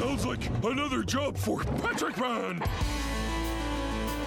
Sounds like another job for Patrick Man!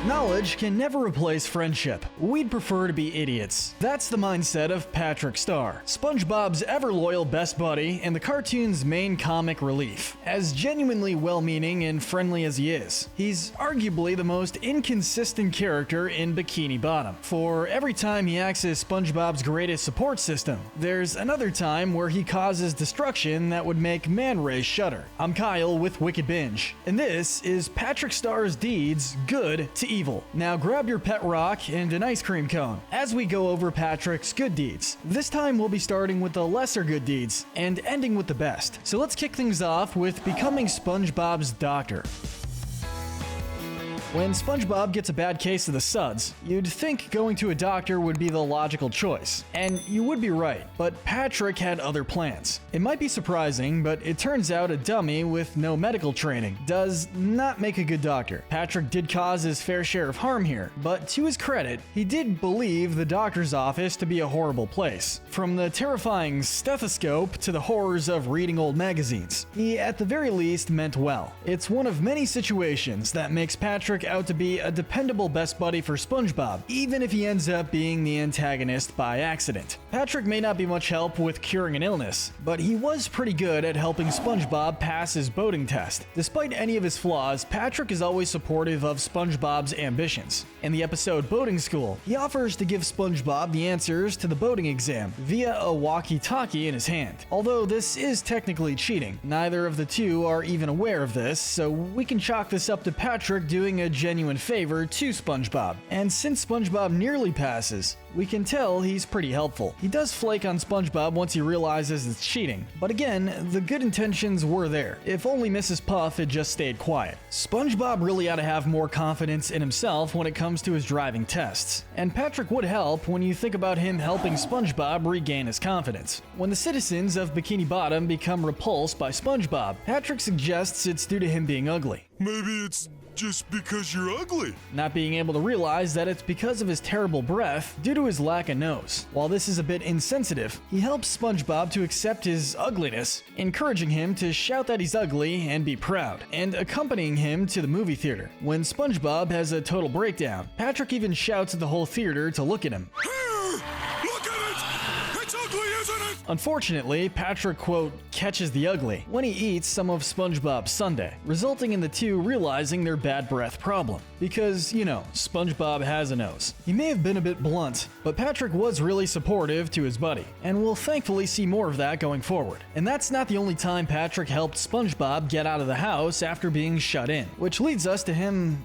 Knowledge can never replace friendship. We'd prefer to be idiots. That's the mindset of Patrick Star, SpongeBob's ever-loyal best buddy and the cartoon's main comic relief. As genuinely well-meaning and friendly as he is, he's arguably the most inconsistent character in Bikini Bottom. For every time he acts as SpongeBob's greatest support system, there's another time where he causes destruction that would make Man Ray shudder. I'm Kyle with Wicked Binge, and this is Patrick Star's Deeds Good to Evil. Now grab your pet rock and an ice cream cone as we go over Patrick's good deeds. This time we'll be starting with the lesser good deeds and ending with the best. So let's kick things off with becoming SpongeBob's doctor. When SpongeBob gets a bad case of the suds, you'd think going to a doctor would be the logical choice. And you would be right, but Patrick had other plans. It might be surprising, but it turns out a dummy with no medical training does not make a good doctor. Patrick did cause his fair share of harm here, but to his credit, he did believe the doctor's office to be a horrible place. From the terrifying stethoscope to the horrors of reading old magazines, he at the very least meant well. It's one of many situations that makes Patrick out to be a dependable best buddy for SpongeBob, even if he ends up being the antagonist by accident. Patrick may not be much help with curing an illness, but he was pretty good at helping SpongeBob pass his boating test. Despite any of his flaws, Patrick is always supportive of SpongeBob's ambitions. In the episode Boating School, he offers to give SpongeBob the answers to the boating exam via a walkie-talkie in his hand. Although this is technically cheating, neither of the two are even aware of this, so we can chalk this up to Patrick doing a genuine favor to SpongeBob. And since SpongeBob nearly passes, we can tell he's pretty helpful. He does flake on SpongeBob once he realizes it's cheating, but again, the good intentions were there. If only Mrs. Puff had just stayed quiet. SpongeBob really ought to have more confidence in himself when it comes to his driving tests, and Patrick would help when you think about him helping SpongeBob regain his confidence. When the citizens of Bikini Bottom become repulsed by SpongeBob, Patrick suggests it's due to him being ugly. Maybe it's just because you're ugly. Not being able to realize that it's because of his terrible breath due to his lack of nose. While this is a bit insensitive, he helps SpongeBob to accept his ugliness, encouraging him to shout that he's ugly and be proud, and accompanying him to the movie theater. When SpongeBob has a total breakdown, Patrick even shouts at the whole theater to look at him. Look at it! It's ugly, isn't it? Unfortunately, Patrick, quote, catches the ugly when he eats some of SpongeBob's sundae, resulting in the two realizing their bad breath problem. Because, you know, SpongeBob has a nose. He may have been a bit blunt, but Patrick was really supportive to his buddy, and we'll thankfully see more of that going forward. And that's not the only time Patrick helped SpongeBob get out of the house after being shut in, which leads us to him,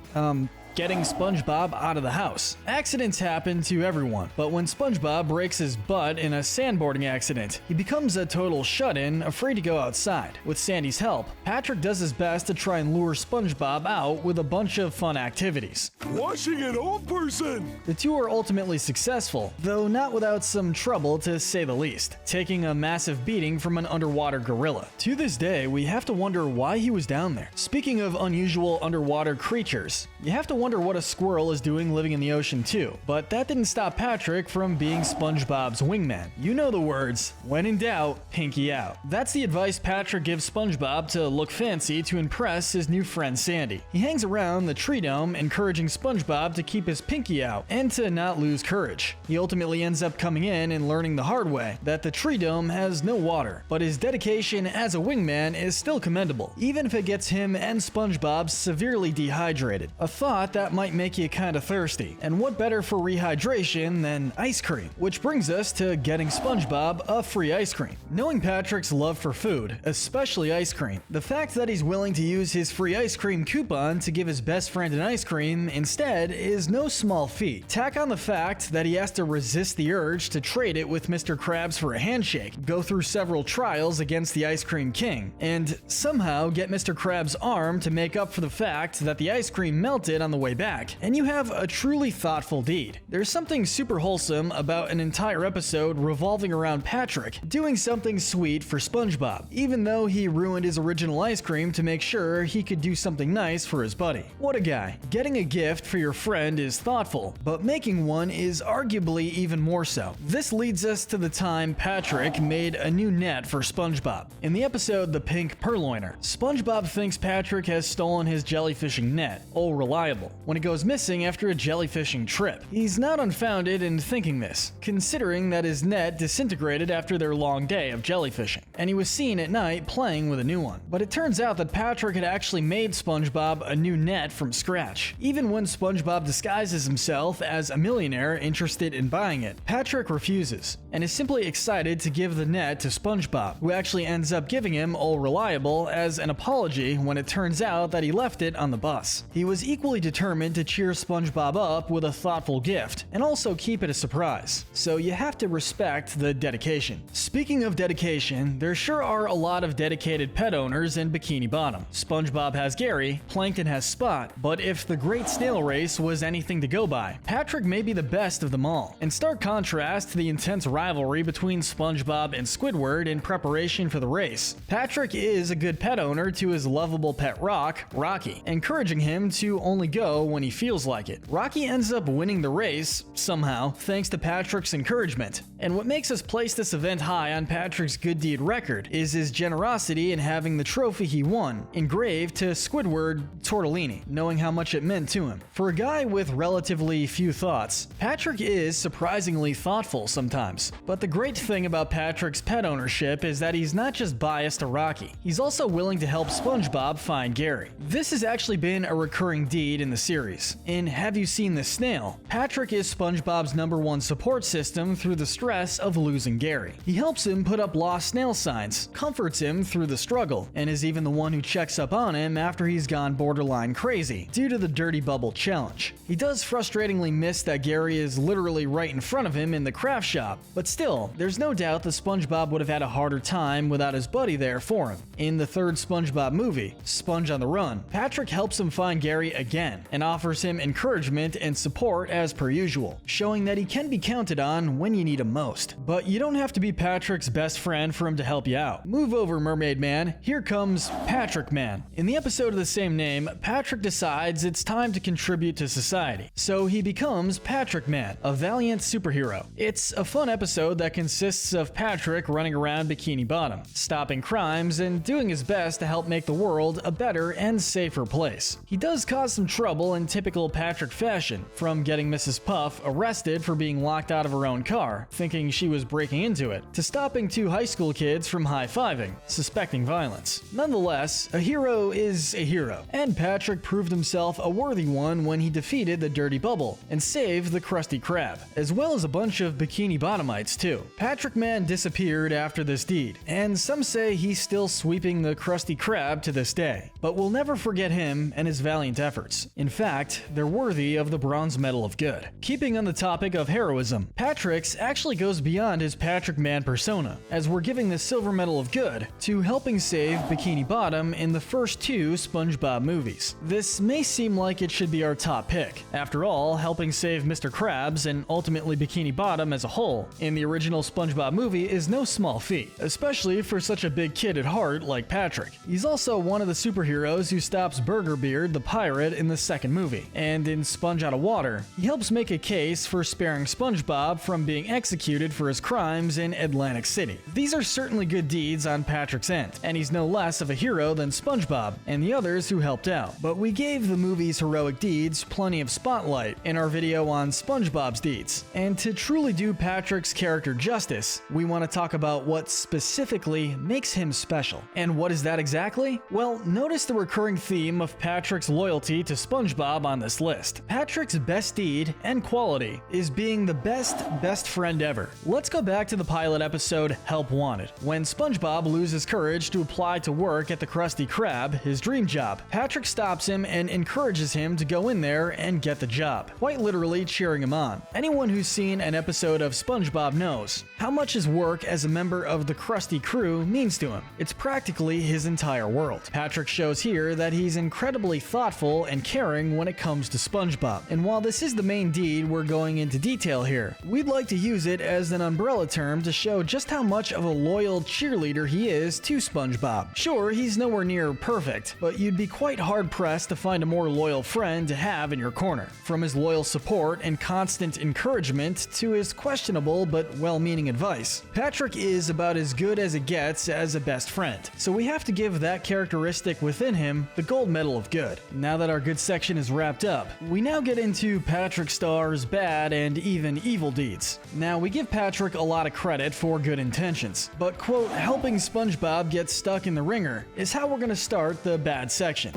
getting SpongeBob out of the house. Accidents happen to everyone, but when SpongeBob breaks his butt in a sandboarding accident, he becomes a total shut-in, afraid to go outside. With Sandy's help, Patrick does his best to try and lure SpongeBob out with a bunch of fun activities. Washing an old person! The two are ultimately successful, though not without some trouble to say the least, taking a massive beating from an underwater gorilla. To this day, we have to wonder why he was down there. Speaking of unusual underwater creatures, you have to wonder what a squirrel is doing living in the ocean too. But that didn't stop Patrick from being SpongeBob's wingman. You know the words, when in doubt, pinky out. That's the advice Patrick gives SpongeBob to look fancy to impress his new friend Sandy. He hangs around the tree dome encouraging SpongeBob to keep his pinky out and to not lose courage. He ultimately ends up coming in and learning the hard way that the tree dome has no water, but his dedication as a wingman is still commendable, even if it gets him and SpongeBob severely dehydrated. A thought that might make you kinda thirsty. And what better for rehydration than ice cream? Which brings us to getting SpongeBob a free ice cream. Knowing Patrick's love for food, especially ice cream, the fact that he's willing to use his free ice cream coupon to give his best friend an ice cream instead is no small feat. Tack on the fact that he has to resist the urge to trade it with Mr. Krabs for a handshake, go through several trials against the Ice Cream King, and somehow get Mr. Krabs' arm to make up for the fact that the ice cream melted on the way back, and you have a truly thoughtful deed. There's something super wholesome about an entire episode revolving around Patrick doing something sweet for SpongeBob, even though he ruined his original ice cream to make sure he could do something nice for his buddy. What a guy. Getting a gift for your friend is thoughtful, but making one is arguably even more so. This leads us to the time Patrick made a new net for SpongeBob. In the episode The Pink Purloiner, SpongeBob thinks Patrick has stolen his jellyfishing net, Ol' Reliable, when it goes missing after a jellyfishing trip. He's not unfounded in thinking this, considering that his net disintegrated after their long day of jellyfishing, and he was seen at night playing with a new one. But it turns out that Patrick had actually made SpongeBob a new net from scratch. Even when SpongeBob disguises himself as a millionaire interested in buying it, Patrick refuses, and is simply excited to give the net to SpongeBob, who actually ends up giving him Ol' Reliable as an apology when it turns out that he left it on the bus. He was equally determined to cheer SpongeBob up with a thoughtful gift, and also keep it a surprise. So you have to respect the dedication. Speaking of dedication, there sure are a lot of dedicated pet owners in Bikini Bottom. SpongeBob has Gary, Plankton has Spot, but if the Great Snail Race was anything to go by, Patrick may be the best of them all. In stark contrast to the intense rivalry between SpongeBob and Squidward in preparation for the race, Patrick is a good pet owner to his lovable pet rock, Rocky, encouraging him to only go when he feels like it. Rocky ends up winning the race, somehow, thanks to Patrick's encouragement. And what makes us place this event high on Patrick's good deed record is his generosity in having the trophy he won engraved to Squidward Tortellini, knowing how much it meant to him. For a guy with relatively few thoughts, Patrick is surprisingly thoughtful sometimes. But the great thing about Patrick's pet ownership is that he's not just biased to Rocky, he's also willing to help SpongeBob find Gary. This has actually been a recurring deed in the series. In Have You Seen the Snail?, Patrick is SpongeBob's #1 support system through the stress of losing Gary. He helps him put up lost snail signs, comforts him through the struggle, and is even the one who checks up on him after he's gone borderline crazy due to the Dirty Bubble challenge. He does frustratingly miss that Gary is literally right in front of him in the craft shop, but still, there's no doubt that SpongeBob would have had a harder time without his buddy there for him. In the third SpongeBob movie, Sponge on the Run, Patrick helps him find Gary again and offers him encouragement and support as per usual, showing that he can be counted on when you need him most. But you don't have to be Patrick's best friend for him to help you out. Move over, Mermaid Man. Here comes Patrick Man. In the episode of the same name, Patrick decides it's time to contribute to society, so he becomes Patrick Man, a valiant superhero. It's a fun episode that consists of Patrick running around Bikini Bottom, stopping crimes and doing his best to help make the world a better and safer place. He does cause some trouble in typical Patrick fashion, from getting Mrs. Puff arrested for being locked out of her own car, thinking she was breaking into it, to stopping 2 high school kids from high-fiving, suspecting violence. Nonetheless, a hero is a hero, and Patrick proved himself a worthy one when he defeated the Dirty Bubble and saved the Krusty Krab, as well as a bunch of Bikini Bottomites too. Patrick Man disappeared after this deed, and some say he's still sweeping the Krusty Krab to this day, but we'll never forget him and his valiant efforts. In fact, they're worthy of the Bronze Medal of Good. Keeping on the topic of heroism, Patrick's actually goes beyond his Patrick Man persona, as we're giving the Silver Medal of Good to helping save Bikini Bottom in the first 2 SpongeBob movies. This may seem like it should be our top pick. After all, helping save Mr. Krabs and ultimately Bikini Bottom as a whole in the original SpongeBob movie is no small feat, especially for such a big kid at heart like Patrick. He's also one of the superheroes who stops Burger Beard the pirate in the second movie, and in Sponge Out of Water, he helps make a case for sparing SpongeBob from being executed for his crimes in Atlantic City. These are certainly good deeds on Patrick's end, and he's no less of a hero than SpongeBob and the others who helped out. But we gave the movie's heroic deeds plenty of spotlight in our video on SpongeBob's deeds, and to truly do Patrick's character justice, we want to talk about what specifically makes him special. And what is that exactly? Well, notice the recurring theme of Patrick's loyalty to SpongeBob on this list. Patrick's best deed and quality is being the best friend ever. whatever. Let's go back to the pilot episode Help Wanted, when SpongeBob loses courage to apply to work at the Krusty Krab, his dream job. Patrick stops him and encourages him to go in there and get the job, quite literally cheering him on. Anyone who's seen an episode of SpongeBob knows how much his work as a member of the Krusty crew means to him. It's practically his entire world. Patrick shows here that he's incredibly thoughtful and caring when it comes to SpongeBob. And while this is the main deed we're going into detail here, we'd like to use it as an umbrella term to show just how much of a loyal cheerleader he is to SpongeBob. Sure, he's nowhere near perfect, but you'd be quite hard-pressed to find a more loyal friend to have in your corner. From his loyal support and constant encouragement to his questionable but well-meaning advice, Patrick is about as good as it gets as a best friend. So we have to give that characteristic within him the gold medal of good. Now that our good section is wrapped up, we now get into Patrick Star's bad and even evil deeds. Now, we give Patrick a lot of credit for good intentions, but quote, helping SpongeBob get stuck in the ringer is how we're gonna start the bad section.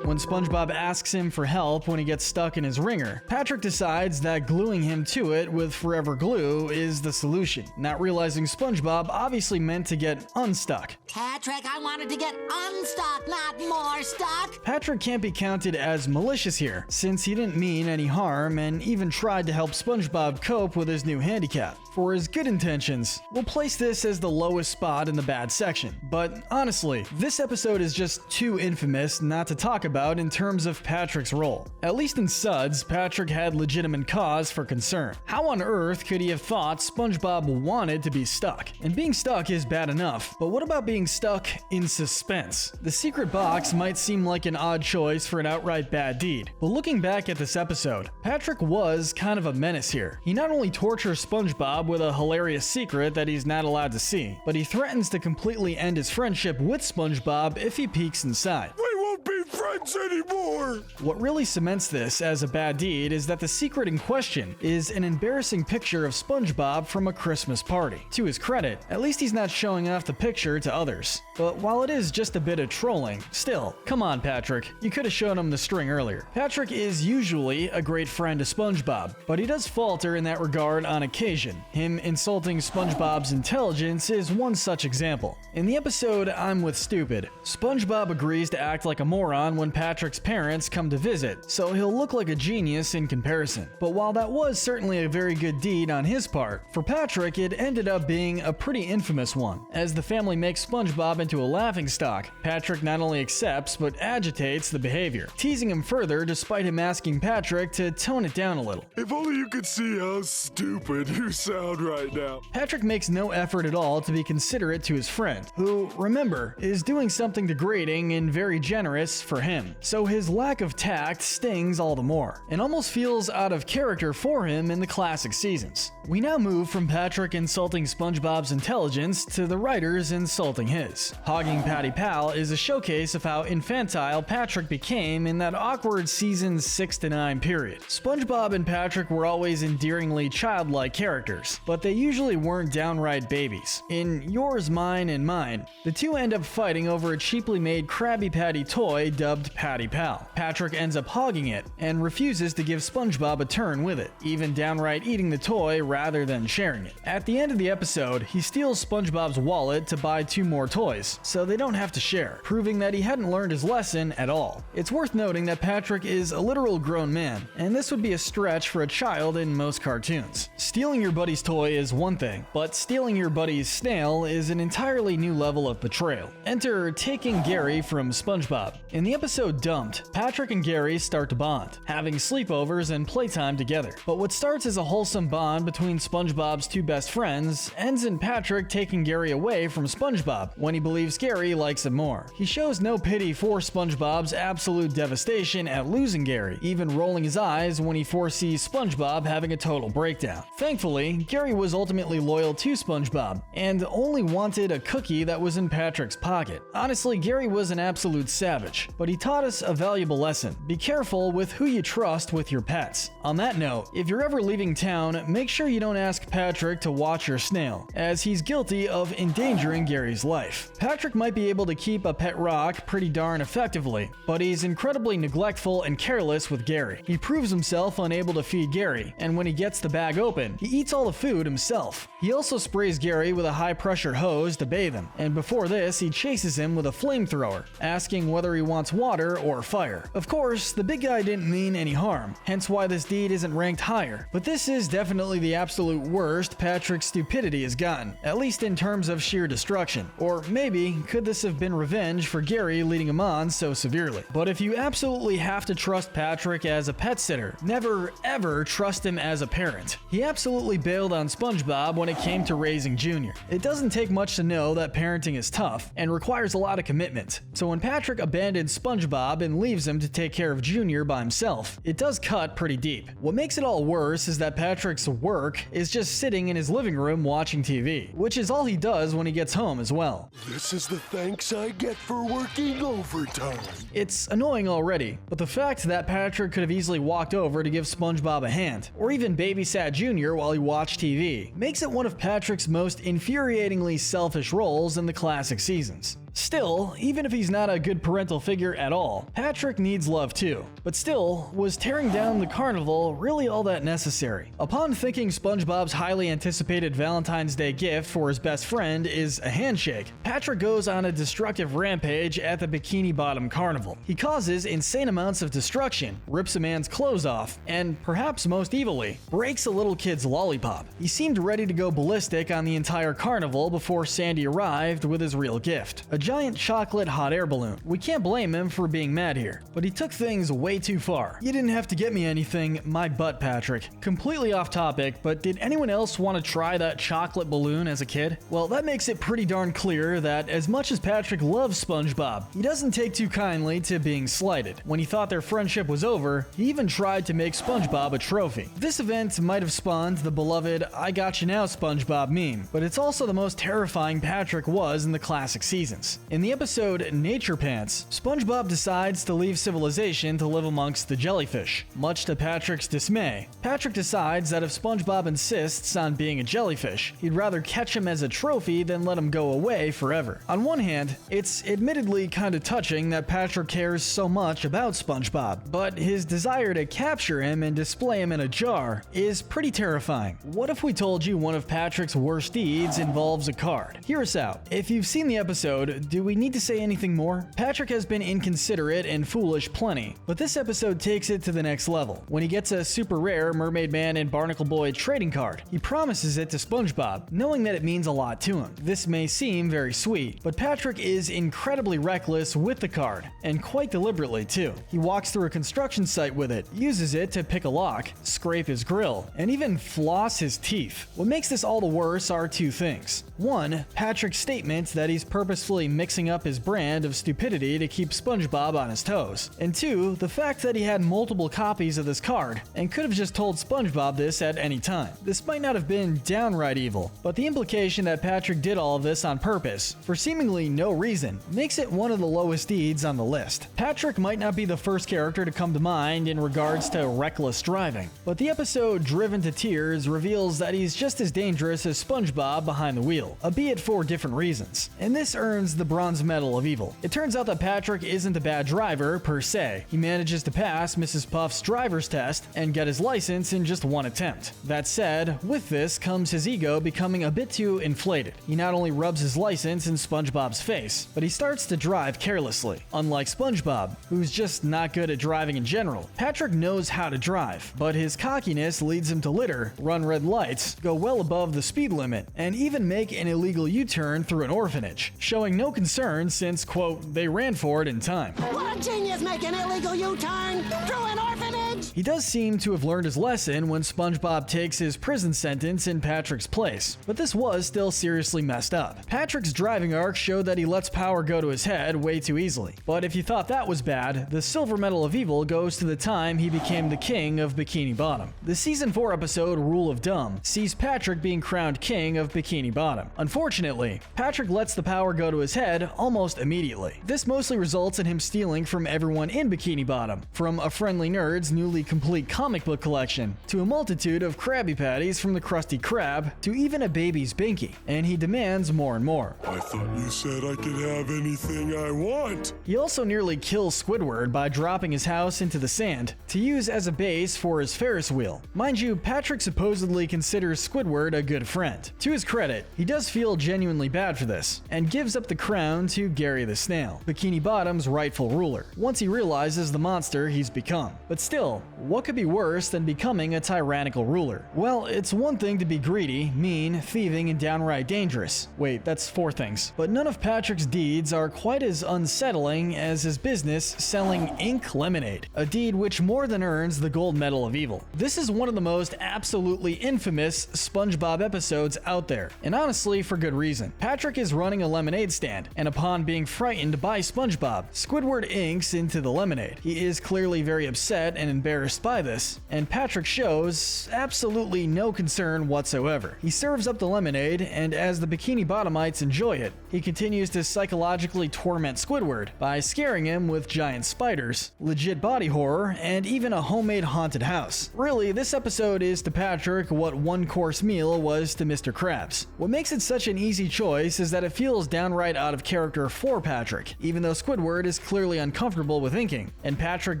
When SpongeBob asks him for help when he gets stuck in his ringer, Patrick decides that gluing him to it with forever glue is the solution, not realizing SpongeBob obviously meant to get unstuck. Patrick, I wanted to get unstuck, not more stuck. Patrick can't be counted as malicious here, since he didn't mean any harm and even tried to help SpongeBob cope with his new handicap. For his good intentions, we'll place this as the lowest spot in the bad section. But honestly, this episode is just too infamous not to talk about in terms of Patrick's role. At least in Suds, Patrick had legitimate cause for concern. How on earth could he have thought SpongeBob wanted to be stuck? And being stuck is bad enough, but what about being stuck in suspense? The secret box might seem like an odd choice for an outright bad deed, but looking back at this episode, Patrick was kind of a menace here. He not only tortures SpongeBob with a hilarious secret that he's not allowed to see, but he threatens to completely end his friendship with SpongeBob if he peeks inside. We won't be friends anymore! What really cements this as a bad deed is that the secret in question is an embarrassing picture of SpongeBob from a Christmas party. To his credit, at least he's not showing off the picture to others. But while it is just a bit of trolling, still, come on Patrick, you could have shown him the string earlier. Patrick is usually a great friend to SpongeBob, but he does falter in that regard on occasion. Him insulting SpongeBob's intelligence is one such example. In the episode I'm with Stupid, SpongeBob agrees to act like a moron when Patrick's parents come to visit, so he'll look like a genius in comparison. But while that was certainly a very good deed on his part, for Patrick it ended up being a pretty infamous one. As the family makes SpongeBob into a laughingstock, Patrick not only accepts but agitates the behavior, teasing him further despite him asking Patrick to tone it down a little. If only you could see how stupid you sound right now. Patrick makes no effort at all to be considerate to his friend, who, remember, is doing something degrading and very generous for him. So his lack of tact stings all the more, and almost feels out of character for him in the classic seasons. We now move from Patrick insulting SpongeBob's intelligence to the writers insulting his. Hogging Patty Pal is a showcase of how infantile Patrick became in that awkward seasons 6 to 9 period. SpongeBob and Patrick were always endearingly childlike characters, but they usually weren't downright babies. In Yours, Mine, and Mine, the two end up fighting over a cheaply made Krabby Patty toy dubbed Patty Pal. Patrick ends up hogging it and refuses to give SpongeBob a turn with it, even downright eating the toy rather than sharing it. At the end of the episode, he steals SpongeBob's wallet to buy 2 more toys, so they don't have to share, proving that he hadn't learned his lesson at all. It's worth noting that Patrick is a literal grown man, and this would be a stretch for a child in most cartoons. Stealing your buddy's toy is one thing, but stealing your buddy's snail is an entirely new level of betrayal. Enter Taking Gary from SpongeBob. In the episode Dumped, Patrick and Gary start to bond, having sleepovers and playtime together. But what starts as a wholesome bond between SpongeBob's 2 best friends ends in Patrick taking Gary away from SpongeBob when he believes Gary likes him more. He shows no pity for SpongeBob's absolute devastation at losing Gary, even rolling his eyes when he foresees SpongeBob having a total breakdown. Thankfully, Gary was ultimately loyal to SpongeBob and only wanted a cookie that was in Patrick's pocket. Honestly, Gary was an absolute savage, but he taught taught us a valuable lesson. Be careful with who you trust with your pets. On that note, if you're ever leaving town, make sure you don't ask Patrick to watch your snail, as he's guilty of endangering Gary's life. Patrick might be able to keep a pet rock pretty darn effectively, but he's incredibly neglectful and careless with Gary. He proves himself unable to feed Gary, and when he gets the bag open, he eats all the food himself. He also sprays Gary with a high-pressure hose to bathe him, and before this, he chases him with a flamethrower, asking whether he wants water or fire. Of course, the big guy didn't mean any harm, hence why this deed isn't ranked higher, but this is definitely the absolute worst Patrick's stupidity has gotten, at least in terms of sheer destruction. Or maybe, could this have been revenge for Gary leading him on so severely? But if you absolutely have to trust Patrick as a pet sitter, never ever trust him as a parent. He absolutely bailed on SpongeBob when it came to raising Junior. It doesn't take much to know that parenting is tough and requires a lot of commitment. So when Patrick abandons SpongeBob and leaves him to take care of Junior by himself, it does cut pretty deep. What makes it all worse is that Patrick's work is just sitting in his living room watching TV, which is all he does when he gets home as well. This is the thanks I get for working overtime. It's annoying already, but the fact that Patrick could have easily walked over to give SpongeBob a hand, or even babysat Junior while he watched TV, makes it one of Patrick's most infuriatingly selfish roles in the classic seasons. Still, even if he's not a good parental figure at all, Patrick needs love too. But still, was tearing down the carnival really all that necessary? Upon thinking SpongeBob's highly anticipated Valentine's Day gift for his best friend is a handshake, Patrick goes on a destructive rampage at the Bikini Bottom Carnival. He causes insane amounts of destruction, rips a man's clothes off, and perhaps most evilly, breaks a little kid's lollipop. He seemed ready to go ballistic on the entire carnival before Sandy arrived with his real gift, a giant chocolate hot air balloon. We can't blame him for being mad here, but he took things way too far. You didn't have to get me anything, my butt, Patrick. Completely off topic, but did anyone else want to try that chocolate balloon as a kid? Well, that makes it pretty darn clear that as much as Patrick loves SpongeBob, he doesn't take too kindly to being slighted. When he thought their friendship was over, he even tried to make SpongeBob a trophy. This event might have spawned the beloved "I got you now, SpongeBob" meme, but it's also the most terrifying Patrick was in the classic seasons. In the episode Nature Pants, SpongeBob decides to leave civilization to live amongst the jellyfish. Much to Patrick's dismay, Patrick decides that if SpongeBob insists on being a jellyfish, he'd rather catch him as a trophy than let him go away forever. On one hand, it's admittedly kind of touching that Patrick cares so much about SpongeBob, but his desire to capture him and display him in a jar is pretty terrifying. What if we told you one of Patrick's worst deeds involves a card? Hear us out. If you've seen the episode, do we need to say anything more? Patrick has been inconsiderate and foolish plenty, but this episode takes it to the next level. When he gets a super rare Mermaid Man and Barnacle Boy trading card, he promises it to SpongeBob, knowing that it means a lot to him. This may seem very sweet, but Patrick is incredibly reckless with the card, and quite deliberately too. He walks through a construction site with it, uses it to pick a lock, scrape his grill, and even floss his teeth. What makes this all the worse are two things. One, Patrick's statement that he's purposefully mixing up his brand of stupidity to keep SpongeBob on his toes. And two, the fact that he had multiple copies of this card and could have just told SpongeBob this at any time. This might not have been downright evil, but the implication that Patrick did all of this on purpose, for seemingly no reason, makes it one of the lowest deeds on the list. Patrick might not be the first character to come to mind in regards to reckless driving, but the episode Driven to Tears reveals that he's just as dangerous as SpongeBob behind the wheel, albeit for different reasons. And this earns the bronze medal of evil. It turns out that Patrick isn't a bad driver per se. He manages to pass Mrs. Puff's driver's test and get his license in just one attempt. That said, with this comes his ego becoming a bit too inflated. He not only rubs his license in SpongeBob's face, but he starts to drive carelessly. Unlike SpongeBob, who's just not good at driving in general, Patrick knows how to drive, but his cockiness leads him to litter, run red lights, go well above the speed limit, and even make an illegal U-turn through an orphanage, showing no concern since, quote, they ran for it in time. What a genius making illegal U-turn through an orphanage! What? He does seem to have learned his lesson when SpongeBob takes his prison sentence in Patrick's place, but this was still seriously messed up. Patrick's driving arc showed that he lets power go to his head way too easily. But if you thought that was bad, the Silver Medal of Evil goes to the time he became the king of Bikini Bottom. The Season 4 episode Rule of Dumb sees Patrick being crowned king of Bikini Bottom. Unfortunately, Patrick lets the power go to his head almost immediately. This mostly results in him stealing from everyone in Bikini Bottom, from a friendly nerd's newly complete comic book collection, to a multitude of Krabby Patties from the Krusty Krab, to even a baby's Binky, and he demands more and more. I thought you said I could have anything I want. He also nearly kills Squidward by dropping his house into the sand to use as a base for his Ferris wheel. Mind you, Patrick supposedly considers Squidward a good friend. To his credit, he does feel genuinely bad for this, and gives up the crown to Gary the Snail, Bikini Bottom's rightful ruler, once he realizes the monster he's become. But still, what could be worse than becoming a tyrannical ruler? Well, it's one thing to be greedy, mean, thieving, and downright dangerous. Wait, that's 4 things. But none of Patrick's deeds are quite as unsettling as his business selling ink lemonade, a deed which more than earns the Gold Medal of Evil. This is one of the most absolutely infamous SpongeBob episodes out there, and honestly for good reason. Patrick is running a lemonade stand, and upon being frightened by SpongeBob, Squidward inks into the lemonade. He is clearly very upset and embarrassed by this, and Patrick shows absolutely no concern whatsoever. He serves up the lemonade, and as the Bikini Bottomites enjoy it, he continues to psychologically torment Squidward by scaring him with giant spiders, legit body horror, and even a homemade haunted house. Really, this episode is to Patrick what One Course Meal was to Mr. Krabs. What makes it such an easy choice is that it feels downright out of character for Patrick, even though Squidward is clearly uncomfortable with inking, and Patrick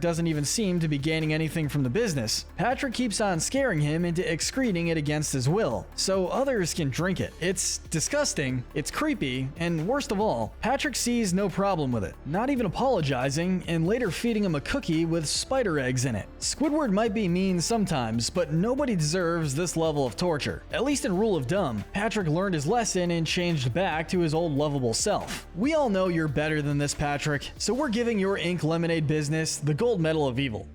doesn't even seem to be gaining anything from the business. Patrick keeps on scaring him into excreting it against his will, so others can drink it. It's disgusting, it's creepy, and worst of all, Patrick sees no problem with it, not even apologizing, and later feeding him a cookie with spider eggs in it. Squidward might be mean sometimes, but nobody deserves this level of torture. At least in Rule of Dumb, Patrick learned his lesson and changed back to his old lovable self. We all know you're better than this, Patrick, so we're giving your ink lemonade business the Gold Medal of Evil.